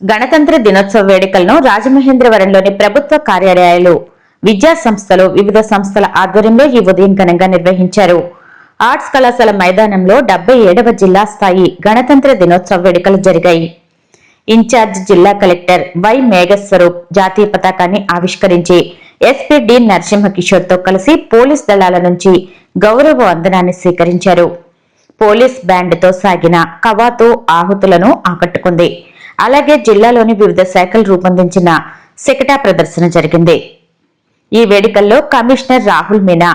గణతంత్ర దినోత్సవ వేడుకలను రాజమహేంద్రవరంలోని ప్రభుత్వ కార్యాలయాలు, విద్యా సంస్థలు, వివిధ సంస్థల ఆధ్వర్యంలో ఈ ఉదయం ఘనంగా నిర్వహించారు. ఆర్ట్స్ కళాశాల మైదానంలో 77వ జిల్లా స్థాయి గణతంత్ర దినోత్సవ వేడుకలు జరిగాయి. ఇన్ఛార్జ్ జిల్లా కలెక్టర్ వై మేఘస్వరూప్ జాతీయ పతాకాన్ని ఆవిష్కరించి ఎస్పీ డి నరసింహకిషోర్ తో కలిసి పోలీస్ దళాల నుంచి గౌరవ వందనాన్ని స్వీకరించారు. పోలీస్ బ్యాండ్ తో సాగిన కవాతు ఆహుతులను ఆకట్టుకుంది. అలాగే జిల్లాలోని వివిధ శాఖలు రూపొందించిన శకటా ప్రదర్శన జరిగింది. ఈ వేడుకల్లో commissioner Rahul Meena,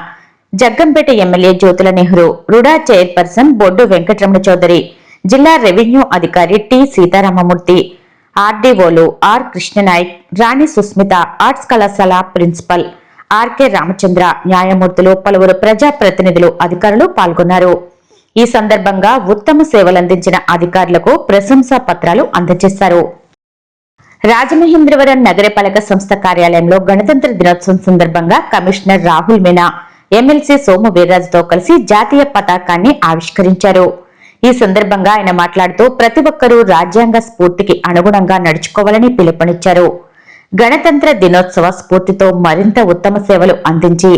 Jaggampeta MLA Jyothula Nehru, RUDA chairperson Boddu Venkataramana Chowdary, జిల్లా రెవెన్యూ అధికారి టి సీతారామమూర్తి, ఆర్డీఓలు ఆర్ కృష్ణనాయక్, రాణి సుస్మిత, ఆర్ట్స్ కళాశాల ప్రిన్సిపల్ ఆర్కే రామచంద్ర, న్యాయమూర్తులు, పలువురు ప్రజా ప్రతినిధులు, అధికారులు పాల్గొన్నారు. ఈ సందర్భంగా ఉత్తమ సేవలందించిన అధికారులకు ప్రశంసా పత్రాలు అందజేశారు. రాజమహేంద్రవరం నగరపాలక సంస్థ కార్యాలయంలో గణతంత్ర దినోత్సవం సందర్భంగా కమిషనర్ రాహుల్ మీనా, ఎమ్మెల్సీ సోము వీర్రాజుతో కలిసి జాతీయ పతాకాన్ని ఆవిష్కరించారు. ఈ సందర్భంగా ఆయన మాట్లాడుతూ ప్రతి ఒక్కరూ రాజ్యాంగ స్ఫూర్తికి అనుగుణంగా నడుచుకోవాలని పిలుపునిచ్చారు. గణతంత్ర దినోత్సవ స్ఫూర్తితో మరింత ఉత్తమ సేవలు అందించి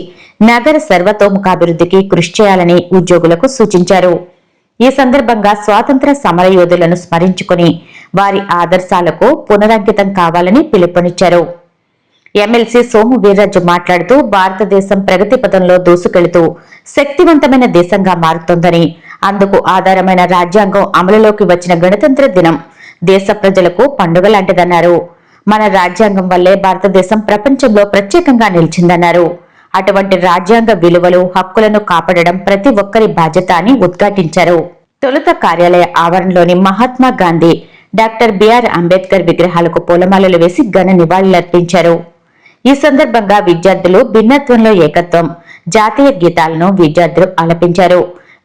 నగర సర్వతోముఖాభివృద్ధికి కృషి చేయాలని ఉద్యోగులకు సూచించారు. ఈ సందర్భంగా స్వాతంత్ర సమరయోధులను స్మరించుకుని వారి ఆదర్శాలకు పునరంకితం కావాలని పిలుపునిచ్చారు. ఎమ్మెల్సీ సోము వీర్రాజు మాట్లాడుతూ భారతదేశం ప్రగతి పథంలో దూసుకెళుతూ శక్తివంతమైన దేశంగా మారుతోందని, అందుకు ఆధారమైన రాజ్యాంగం అమలులోకి వచ్చిన గణతంత్ర దినం దేశ ప్రజలకు పండుగ లాంటిదన్నారు. మన రాజ్యాంగం వల్లే భారతదేశం ప్రపంచంలో ప్రత్యేకంగా నిలిచిందన్నారు. అటువంటి రాజ్యాంగ విలువలు, హక్కులను కాపాడడం ప్రతి ఒక్కరి బాధ్యత అని ఉద్ఘాటించారు. తొలుత కార్యాలయ ఆవరణలోని మహాత్మా గాంధీ, డాక్టర్ బిఆర్ అంబేద్కర్ విగ్రహాలకు పూలమాలలు వేసి ఘన నివాళులర్పించారు. ఈ సందర్భంగా విద్యార్థులు భిన్నత్వంలో ఏకత్వం జాతీయ గీతాలను విద్యార్థులు ఆలపించారు.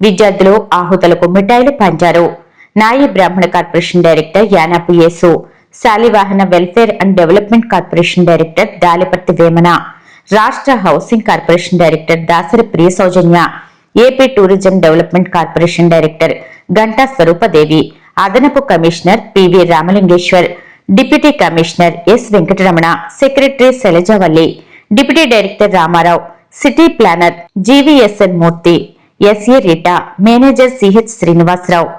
విద్యార్థులు ఆహుతులకు మిఠాయిలు పంచారు. Nayi Brahmana corporation director Yanapu Yesu, Shalivahana welfare and development corporation director Daliparthi Vemana, రాష్ట్ర housing corporation director Dasari Priya Soujanya, AP tourism development corporation director Ganta Swaroopadevi, అదనపు commissioner PV Ramalingeswar, deputy commissioner S Venkataramana, secretary Sailajavalli, deputy director Ramarao, city planner GVSN Murthy, SA Rita, manager CH Srinivasarao,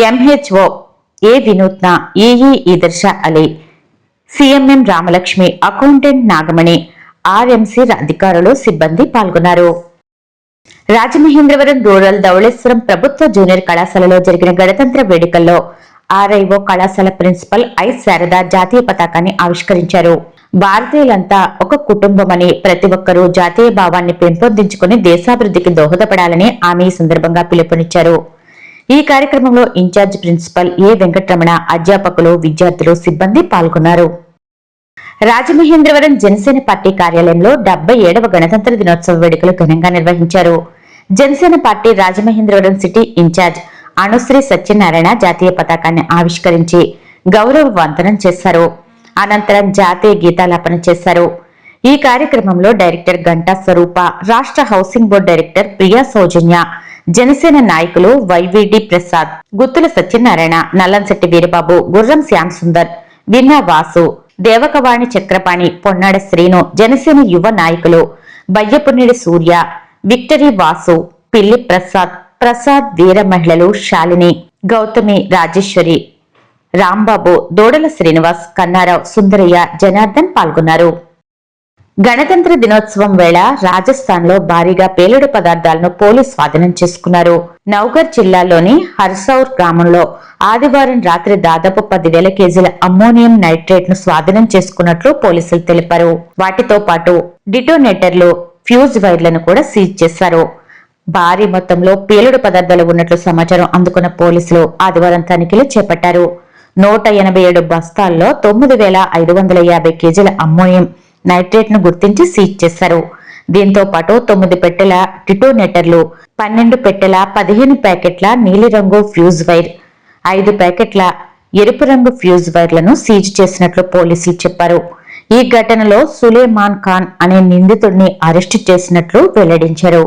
MHO A Vinootna, AE Edarsha Ali, CMM Ramalakshmi, accountant Nagamani, RMC అధికారులు, సిబ్బంది పాల్గొన్నారు. Rajamahendravaram rural Dhavaleswaram ప్రభుత్వ junior కళాశాలలో జరిగిన గణతంత్ర వేడుకల్లో ఆర్ఐఓ కళాశాల ప్రిన్సిపల్ ఐ శారద జాతీయ పతాకాన్ని ఆవిష్కరించారు. భారతీయులంతా ఒక కుటుంబమని, ప్రతి ఒక్కరూ జాతీయ భావాన్ని పెంపొందించుకుని దేశాభివృద్ధికి దోహదపడాలని ఆమె ఈ సందర్భంగా పిలుపునిచ్చారు. ఈ కార్యక్రమంలో ఇన్ఛార్జ్ ప్రిన్సిపల్ ఏ వెంకటరమణ, అధ్యాపకులు, విద్యార్థులు, సిబ్బంది పాల్గొన్నారు. రాజమహేంద్రవరం జనసేన పార్టీ కార్యాలయంలో 77వ గణతంత్ర దినోత్సవ వేడుకలు ఘనంగా నిర్వహించారు. Janasena party Rajamahendravaram city in charge Anusri Satyanarayana జాతీయ పతాకాన్ని ఆవిష్కరించి గౌరవ వందనం చేశారు. అనంతరం జాతీయ గీతాలాపన చేశారు. ఈ కార్యక్రమంలో డైరెక్టర్ గంటా స్వరూప, రాష్ట్ర హౌసింగ్ బోర్డు డైరెక్టర్ ప్రియా సౌజన్య, జనసేన నాయకులు వైవిడి ప్రసాద్, గుత్తుల సత్యనారాయణ, నల్లంశెట్టి వీరబాబు, గుర్రం శ్యామ్ సుందర్, విన్నా వాసు, దేవకవాణి చక్రపాణి, పొన్నాడ శ్రీను, జనసేన యువ నాయకులు బయ్యపున్నిడి సూర్య, విక్టరీ వాసు, పిల్లి ప్రసాద్ వీర మహిళలు శాలిని, గౌతమి, రాజేశ్వరి, రాంబాబు, దోడల శ్రీనివాస్, కన్నారావు, సుందరయ్య, జనార్దన్ పాల్గొన్నారు. గణతంత్ర దినోత్సవం వేళ రాజస్థాన్ లో భారీగా పేలుడు పదార్థాలను పోలీసు స్వాధీనం చేసుకున్నారు. నౌగర్ జిల్లాలోని హర్సౌర్ గ్రామంలో ఆదివారం రాత్రి దాదాపు 10,000 కేజీల అమ్మోనియం నైట్రేట్ ను స్వాధీనం చేసుకున్నట్లు పోలీసులు తెలిపారు. వాటితో పాటు డిటోనేటర్లు, ఫ్యూజ్ వైర్లను కూడా సీజ్ చేశారు. భారీ మొత్తంలో పేలుడు పదార్థాలు ఉన్నట్లు సమాచారం అందుకున్న పోలీసులు ఆదివారం తనిఖీలు చేపట్టారు. 187 బస్తాల్లో 9,550 కేజీల అమ్మోనియం నైట్రేట్ ను గుర్తించి సీజ్ చేశారు. దీంతో పాటు 9 పెట్టెల డిటోనేటర్లు, 12 పెట్టెల 15 ప్యాకెట్ల నీలిరంగు ఫ్యూజ్ వైర్, 5 ప్యాకెట్ల ఎరుపు రంగు ఫ్యూజ్ వైర్లను సీజ్ చేసినట్లు పోలీసులు చెప్పారు. ఈ ఘటనలో సులేమాన్ ఖాన్ అనే నిందితుడిని అరెస్టు చేసినట్లు వెల్లడించారు.